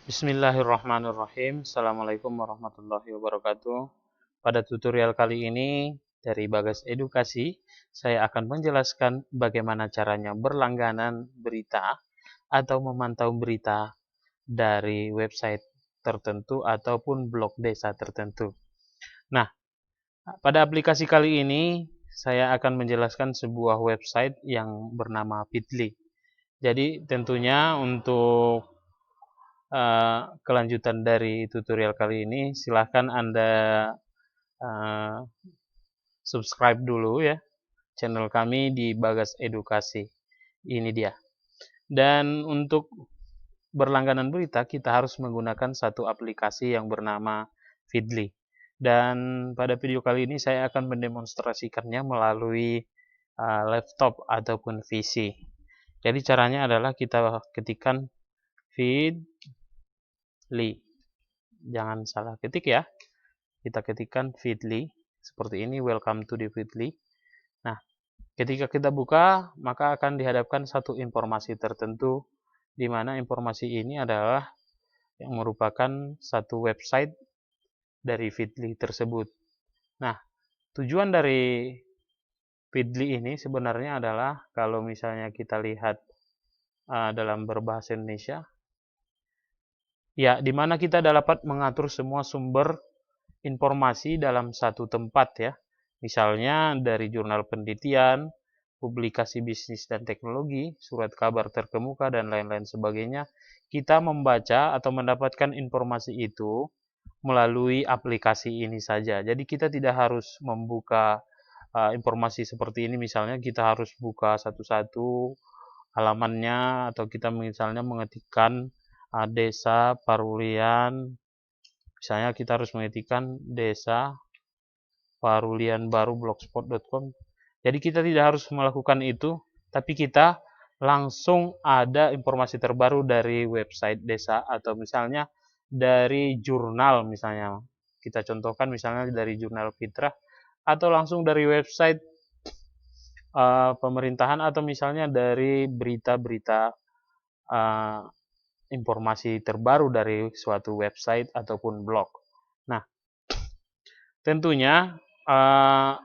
Bismillahirrahmanirrahim. Assalamualaikum warahmatullahi wabarakatuh. Pada tutorial kali ini dari Bagas Edukasi, saya akan menjelaskan bagaimana caranya berlangganan berita atau memantau berita dari website tertentu ataupun blog desa tertentu. Nah, pada aplikasi kali ini saya akan menjelaskan sebuah website yang bernama Feedly. Jadi tentunya untuk kelanjutan dari tutorial kali ini, silahkan Anda uh, subscribe dulu ya channel kami di Bagas Edukasi. Ini dia. Dan untuk berlangganan berita, kita harus menggunakan satu aplikasi yang bernama Feedly. Dan pada video kali ini saya akan mendemonstrasikannya melalui laptop ataupun PC. Jadi caranya adalah kita ketikkan Feedly. Jangan salah ketik ya. Kita ketikkan Feedly seperti ini, welcome to the Feedly. Nah, ketika kita buka, maka akan dihadapkan satu informasi tertentu, di mana informasi ini adalah yang merupakan satu website dari Feedly tersebut. Nah, tujuan dari Feedly ini sebenarnya adalah kalau misalnya kita lihat dalam berbahasa Indonesia, ya, di mana kita dapat mengatur semua sumber informasi dalam satu tempat ya. Misalnya dari jurnal penelitian, publikasi bisnis dan teknologi, surat kabar terkemuka, dan lain-lain sebagainya. Kita membaca atau mendapatkan informasi itu melalui aplikasi ini saja. Jadi kita tidak harus membuka informasi seperti ini, misalnya kita harus buka satu-satu halamannya, atau kita misalnya mengetikkan desa Parulian. Misalnya kita harus mengetikkan desa Parulian baru blogspot.com. Jadi kita tidak harus melakukan itu, tapi kita langsung ada informasi terbaru dari website desa atau misalnya dari jurnal misalnya. Kita contohkan misalnya dari jurnal Fitrah atau langsung dari website pemerintahan atau misalnya dari berita-berita informasi terbaru dari suatu website ataupun blog. Nah, tentunya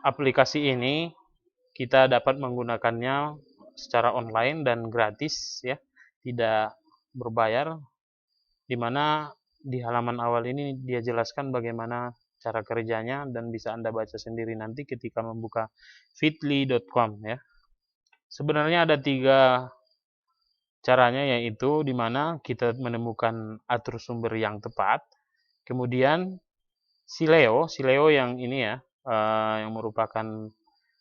aplikasi ini kita dapat menggunakannya secara online dan gratis ya, tidak berbayar, di mana di halaman awal ini dia jelaskan bagaimana cara kerjanya dan bisa Anda baca sendiri nanti ketika membuka feedly.com ya. Sebenarnya ada 3 caranya, yaitu di mana kita menemukan atur sumber yang tepat, kemudian Sileo yang ini ya, yang merupakan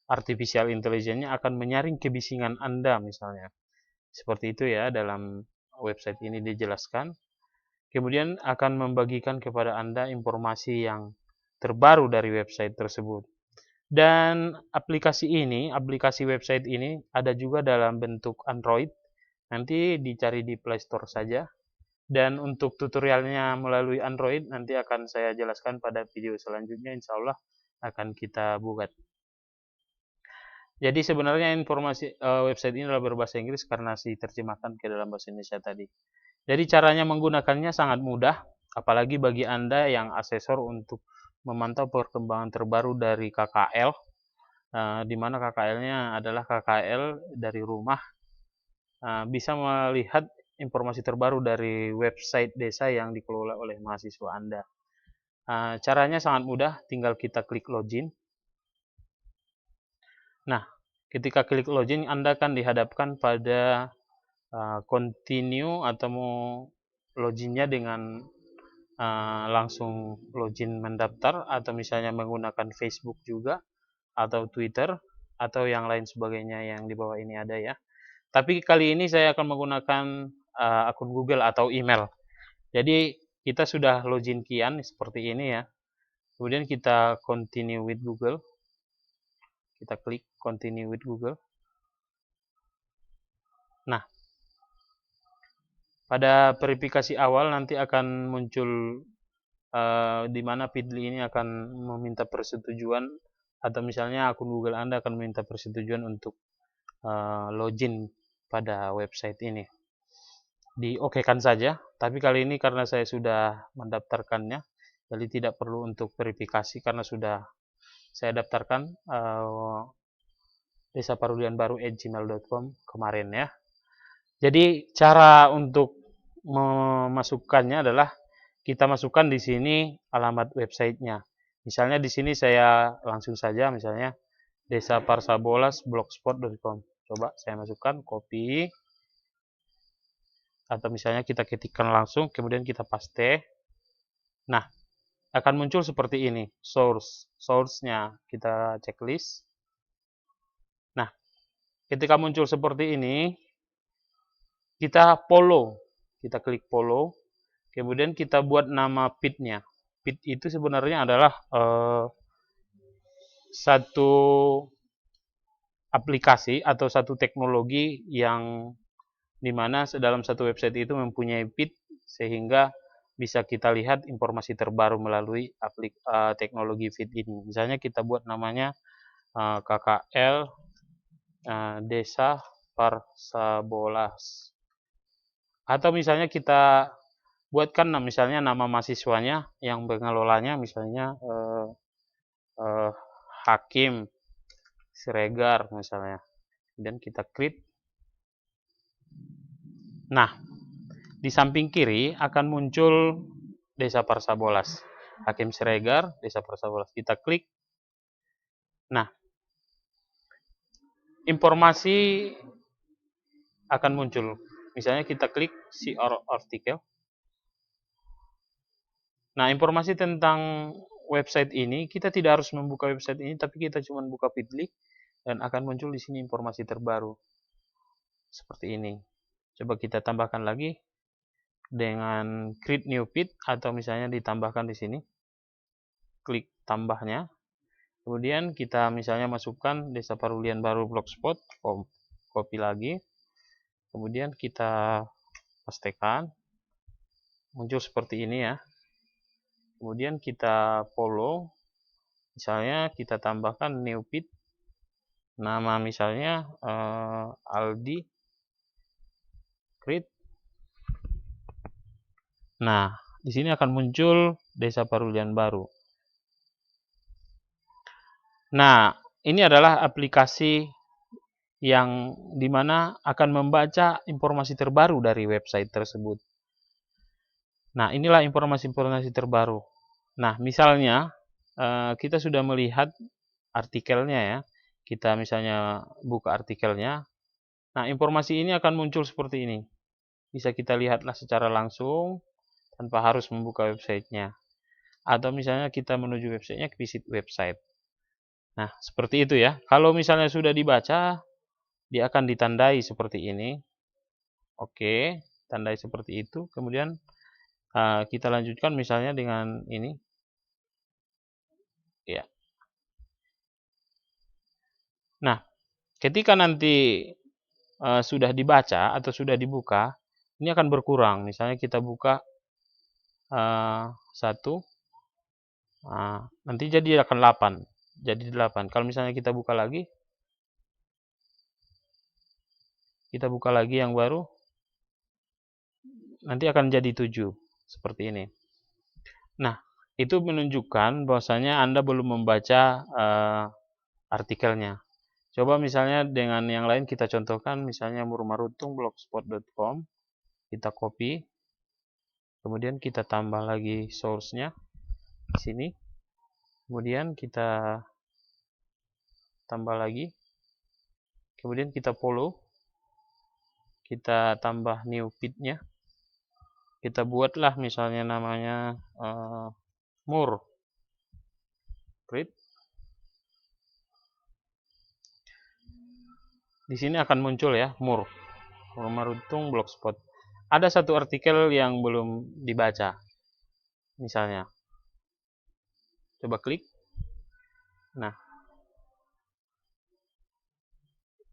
artificial intelligence-nya akan menyaring kebisingan Anda misalnya. Seperti itu ya, dalam website ini dijelaskan. Kemudian akan membagikan kepada Anda informasi yang terbaru dari website tersebut. Dan aplikasi website ini ada juga dalam bentuk Android. Nanti dicari di Play Store saja. Dan untuk tutorialnya melalui Android nanti akan saya jelaskan pada video selanjutnya, insya Allah akan kita buat. Jadi sebenarnya informasi website ini adalah berbahasa Inggris karena diterjemahkan ke dalam bahasa Indonesia tadi. Jadi caranya menggunakannya sangat mudah, apalagi bagi Anda yang asesor untuk memantau perkembangan terbaru dari KKL, di mana KKL-nya adalah KKL dari rumah, bisa melihat informasi terbaru dari website desa yang dikelola oleh mahasiswa Anda. Caranya sangat mudah, tinggal kita klik login. Nah, ketika klik login, Anda akan dihadapkan pada continue atau mau loginnya dengan langsung login mendaftar, atau misalnya menggunakan Facebook juga, atau Twitter, atau yang lain sebagainya yang di bawah ini ada ya. Tapi kali ini saya akan menggunakan akun Google atau email. Jadi kita sudah login kian seperti ini ya. Kemudian kita continue with Google. Kita klik continue with Google. Nah, pada verifikasi awal nanti akan muncul di mana Feedly ini akan meminta persetujuan, atau misalnya akun Google Anda akan meminta persetujuan untuk login pada website ini. Di-okekan saja, Tapi kali ini karena saya sudah mendaftarkannya, jadi tidak perlu untuk verifikasi karena sudah saya daftarkan desaparulianbaru@gmail.com kemarin ya. Jadi cara untuk memasukkannya adalah kita masukkan di sini alamat websitenya. Misalnya di sini saya langsung saja misalnya desaparsabolas.blogspot.com. Coba saya masukkan, copy, atau misalnya kita ketikkan langsung, kemudian kita paste. Nah, akan muncul seperti ini, source-nya kita checklist. Nah, ketika muncul seperti ini, kita follow, kita klik follow, kemudian kita buat nama feed-nya. Feed itu sebenarnya adalah satu aplikasi atau satu teknologi yang dimana dalam satu website itu mempunyai feed sehingga bisa kita lihat informasi terbaru melalui teknologi feed ini. Misalnya kita buat namanya KKL Desa Parsabolas. Atau misalnya kita buatkan misalnya nama mahasiswanya yang pengelolanya misalnya Hakim Siregar misalnya. Dan kita klik. Nah, di samping kiri akan muncul Desa Parsabolas. Hakim Siregar, Desa Parsabolas. Kita klik. Nah, informasi akan muncul. Misalnya kita klik see artikel. Nah, informasi tentang website ini, kita tidak harus membuka website ini, tapi kita cuma buka feedly dan akan muncul di sini informasi terbaru. Seperti ini. Coba kita tambahkan lagi dengan create new feed atau misalnya ditambahkan di sini. Klik tambahnya. Kemudian kita misalnya masukkan Desa Parulian Baru Blogspot, copy lagi. Kemudian kita pastekan. Muncul seperti ini ya. Kemudian kita follow. Misalnya kita tambahkan new feed. Nama misalnya Aldi create. Nah, di sini akan muncul Desa Parulian Baru. Nah, ini adalah aplikasi yang dimana akan membaca informasi terbaru dari website tersebut. Nah, inilah informasi-informasi terbaru. Nah, misalnya kita sudah melihat artikelnya ya. Kita misalnya buka artikelnya. Nah, informasi ini akan muncul seperti ini. Bisa kita lihatlah secara langsung tanpa harus membuka websitenya. Atau misalnya kita menuju websitenya, visit website. Nah, seperti itu ya. Kalau misalnya sudah dibaca, dia akan ditandai seperti ini. Oke, tandai seperti itu. Kemudian kita lanjutkan misalnya dengan ini. Ya. Nah, ketika nanti sudah dibaca atau sudah dibuka, ini akan berkurang. Misalnya kita buka 1, nanti jadi akan 8. Jadi 8. Kalau misalnya kita buka lagi yang baru, nanti akan jadi 7. Seperti ini. Nah, itu menunjukkan bahwasanya Anda belum membaca artikelnya. Coba misalnya dengan yang lain kita contohkan, misalnya murmarutung.blogspot.com. Kita copy. Kemudian kita tambah lagi source-nya di sini. Kemudian kita tambah lagi. Kemudian kita follow. Kita tambah new feed-nya. Kita buatlah misalnya namanya mur. Create. Di sini akan muncul ya, Murmarutung Blogspot. Ada satu artikel yang belum dibaca. Misalnya. Coba klik. Nah.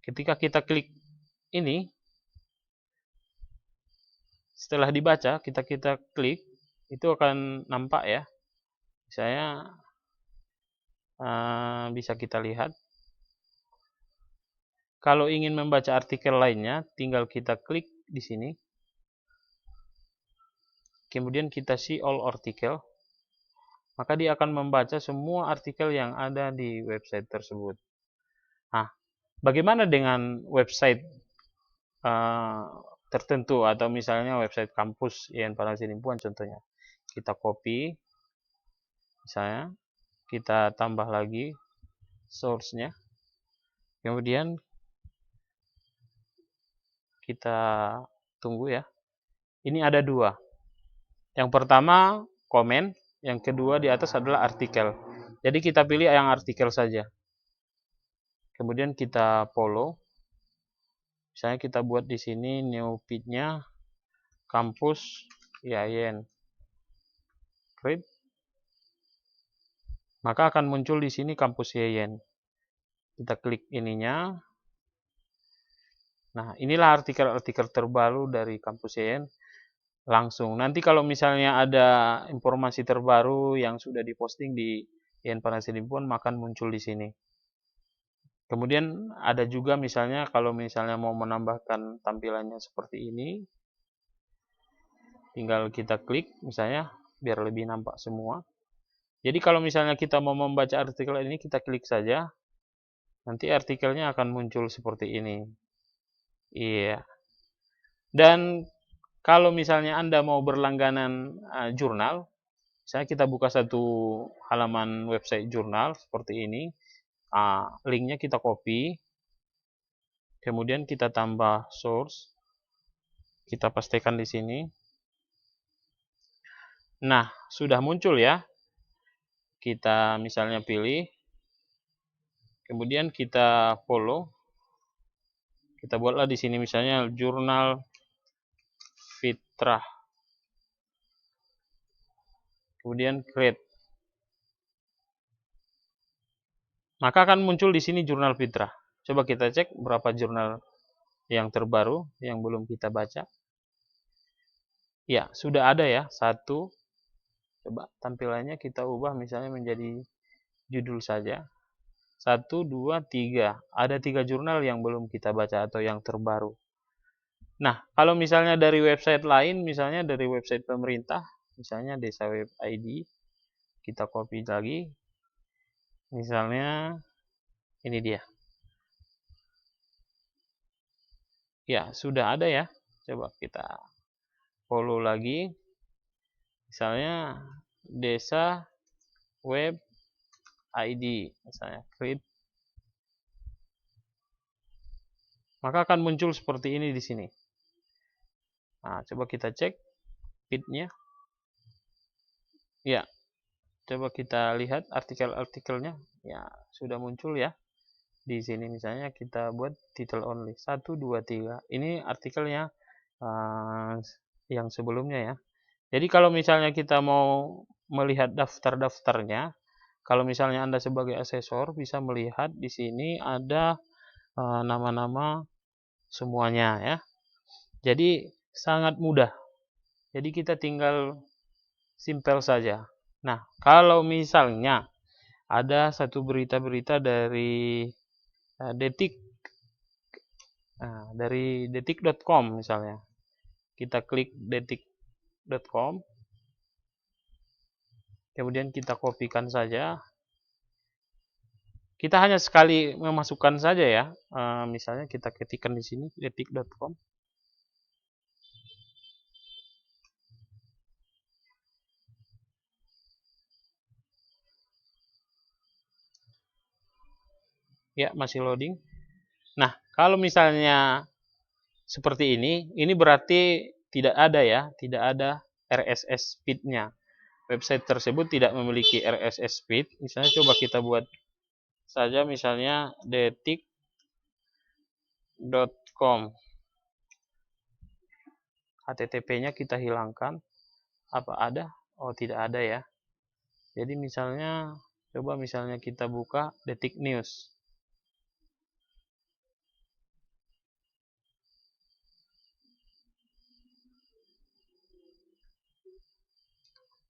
Ketika kita klik ini, setelah dibaca, kita klik, itu akan nampak ya. Misalnya bisa kita lihat. Kalau ingin membaca artikel lainnya, tinggal kita klik di sini. kemudian kita see all artikel, maka dia akan membaca semua artikel yang ada di website tersebut. Nah, bagaimana dengan website uh, tertentu atau misalnya website kampus IAIN Parangsinimpuan contohnya? Kita copy, misalnya kita tambah lagi source-nya, kemudian kita tunggu ya. Ini ada dua. Yang pertama komen, yang kedua di atas adalah artikel. Jadi kita pilih yang artikel saja. Kemudian kita follow. Misalnya kita buat di sini new feed-nya kampus IAIN. Klik. Maka akan muncul di sini kampus IAIN. Kita klik ininya. Nah, inilah artikel-artikel terbaru dari kampus IAIN. Langsung. Nanti kalau misalnya ada informasi terbaru yang sudah diposting di IAIN Parangsinimpuan, maka muncul di sini. Kemudian ada juga misalnya kalau misalnya mau menambahkan tampilannya seperti ini, tinggal kita klik misalnya biar lebih nampak semua. Jadi kalau misalnya kita mau membaca artikel ini, kita klik saja, nanti artikelnya akan muncul seperti ini. Iya. Dan kalau misalnya Anda mau berlangganan jurnal, misalnya kita buka satu halaman website jurnal seperti ini, linknya kita copy, kemudian kita tambah source, kita pastikan di sini. Nah, sudah muncul ya. Kita misalnya pilih, kemudian kita follow. Kita buatlah di sini misalnya jurnal Fitrah. Kemudian create. Maka akan muncul di sini jurnal Fitrah. Coba kita cek berapa jurnal yang terbaru yang belum kita baca. Ya, sudah ada ya, satu. Coba tampilannya kita ubah misalnya menjadi judul saja. 1, 2, 3. Ada 3 jurnal yang belum kita baca atau yang terbaru. Nah, kalau misalnya dari website lain, misalnya dari website pemerintah, misalnya Desa Web ID, kita copy lagi. Misalnya ini dia. Ya, sudah ada ya. Coba kita follow lagi. Misalnya Desa Web ID, misalnya create. Maka akan muncul seperti ini di sini. Nah, coba kita cek feed-nya. Ya, coba kita lihat artikel-artikelnya. Ya, sudah muncul ya. Di sini misalnya kita buat title only 1, 2, 3. Ini artikelnya yang sebelumnya ya. Jadi kalau misalnya kita mau melihat daftar-daftarnya, kalau misalnya Anda sebagai asesor bisa melihat di sini ada nama-nama semuanya ya. Jadi sangat mudah. Jadi kita tinggal simpel saja. Nah, kalau misalnya ada satu berita-berita dari Detik, dari detik.com misalnya, kita klik detik.com, kemudian kita kopikan saja. Kita hanya sekali memasukkan saja ya, misalnya kita ketikkan di sini detik.com. Ya, masih loading. Nah, kalau misalnya seperti ini berarti tidak ada ya, tidak ada RSS feed-nya. Website tersebut tidak memiliki RSS feed. Misalnya coba kita buat saja misalnya detik.com. HTTP-nya kita hilangkan. Apa ada? Oh, tidak ada ya. Jadi misalnya coba misalnya kita buka Detik News.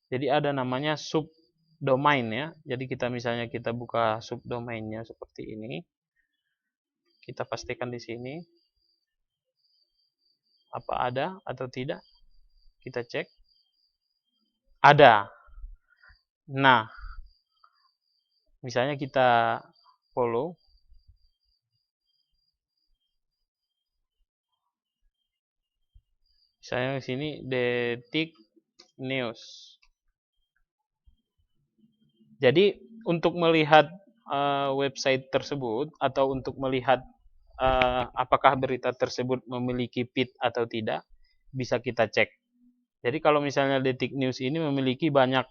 Jadi ada namanya subdomain ya. Jadi kita misalnya kita buka subdomainnya seperti ini. Kita pastikan di sini apa ada atau tidak. Kita cek. Ada. Nah, misalnya kita follow, misalnya di sini Detik News. Jadi untuk melihat website tersebut atau untuk melihat apakah berita tersebut memiliki feed atau tidak, bisa kita cek. Jadi kalau misalnya Detik News ini memiliki banyak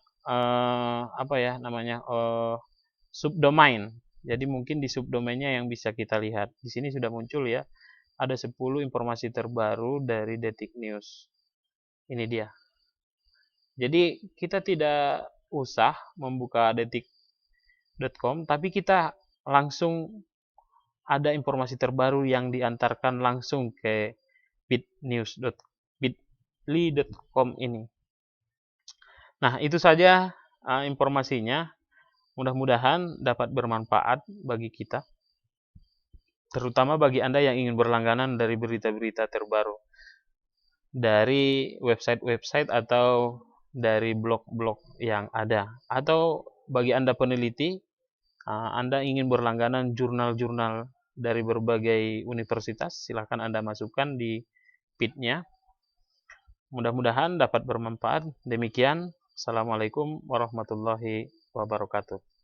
apa ya namanya subdomain. Jadi mungkin di subdomainnya yang bisa kita lihat. Di sini sudah muncul ya, ada 10 informasi terbaru dari Detik News. Ini dia. Jadi kita tidak usah membuka detik.com, tapi kita langsung ada informasi terbaru yang diantarkan langsung ke bit.ly.com ini. Nah, itu saja informasinya. Mudah-mudahan dapat bermanfaat bagi kita, terutama bagi Anda yang ingin berlangganan dari berita-berita terbaru dari website-website atau dari blog-blog yang ada. Atau bagi Anda peneliti, Anda ingin berlangganan jurnal-jurnal dari berbagai universitas, silahkan Anda masukkan di feed-nya. Mudah-mudahan dapat bermanfaat. Demikian, Assalamualaikum warahmatullahi wabarakatuh.